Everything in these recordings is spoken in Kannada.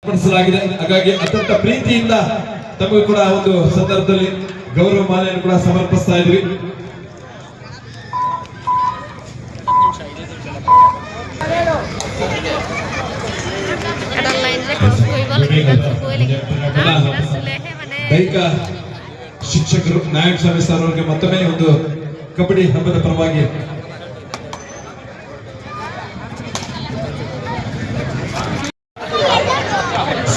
ಪಡಿಸಲಾಗಿದೆ. ಹಾಗಾಗಿ ಅತ್ಯಂತ ಪ್ರೀತಿಯಿಂದ ತಮಗೂ ಕೂಡ ಒಂದು ಸಂದರ್ಭದಲ್ಲಿ ಗೌರವ ಮಾಲೆಯನ್ನು ಕೂಡ ಸಮರ್ಪಿಸ್ತಾ ಇದ್ವಿ. ದೈಹಿಕ ಶಿಕ್ಷಕರು ನಾಯಕ್ ಸ್ವಾಮಿ ಸರ್ ಅವರಿಗೆ ಮತ್ತೊಮ್ಮೆ ಒಂದು ಕಬಡ್ಡಿ ಹಬ್ಬದ ಪರವಾಗಿ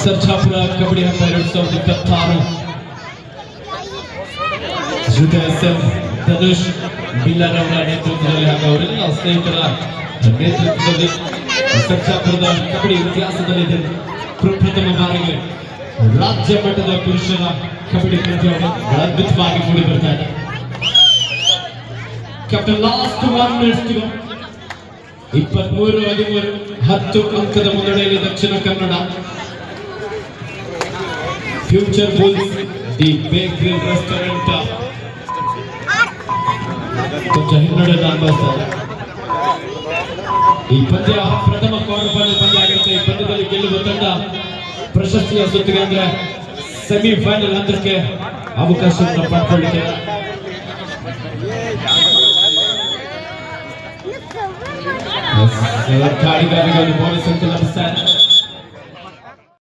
ಸರ್ಜಾಪುರ ಕಬಡ್ಡಿ ಹಬ್ಬ 2026 ಧನುಷ್ ಬಿಲ್ಲರವರ ನೇತೃತ್ವದಲ್ಲಿ ಹಾಗೂ ಅವರೆಲ್ಲ ಸ್ನೇಹಿತರ ನೇತೃತ್ವದಲ್ಲಿ ಸರ್ಜಾಪುರದ ಕಬಡ್ಡಿ ಇತಿಹಾಸದಲ್ಲಿ ಪ್ರಪ್ರಥಮ ಬಾರಿಗೆ ರಾಜ್ಯ ಮಟ್ಟದ ಪುರುಷರ ಕಬಡ್ಡಿ ಪಂದ್ಯಾವಳಿ ಅದ್ಭುತವಾಗಿ ಮೂಡಿ ಬರ್ತಾ ಇದೆ. ಕ್ಯಾಪ್ಟನ್ ಲಾಸ್ಟ್ 1 minute 23-13 10 ಅಂಕದ ಮುನ್ನಡೆಯಲ್ಲಿ Dakshina Kannada. Future Bulls the bakery restaurant ಕೊಂಚ ಹಿನ್ನಡೆಯನ್ನು ಅನುಭವಿಸ್ತಾರೆ. ಈ ಪಂದ್ಯ ಪ್ರಥಮ ಕ್ವಾರ್ಟರ್ ಫೈನಲ್ ಪಂದ್ಯ ಆಗಿರುತ್ತೆ. ಈ ಪಂದ್ಯದಲ್ಲಿ ಗೆಲ್ಲುವ ತಂಡ ಪ್ರಶಸ್ತಿಯ ಸುತ್ತಿಗೆ ಅಂದ್ರೆ ಸೆಮಿಫೈನಲ್ ಹಂತಕ್ಕೆ ಅವಕಾಶವನ್ನು ಪಡ್ಕೊಳ್ಳಿಕ್ಕೆ ಗಾಡಿಗಾರಿಗಾಗಿ ಬೋನಸ್ ಅಂತ ಲಭಿಸ್ತಾರೆ.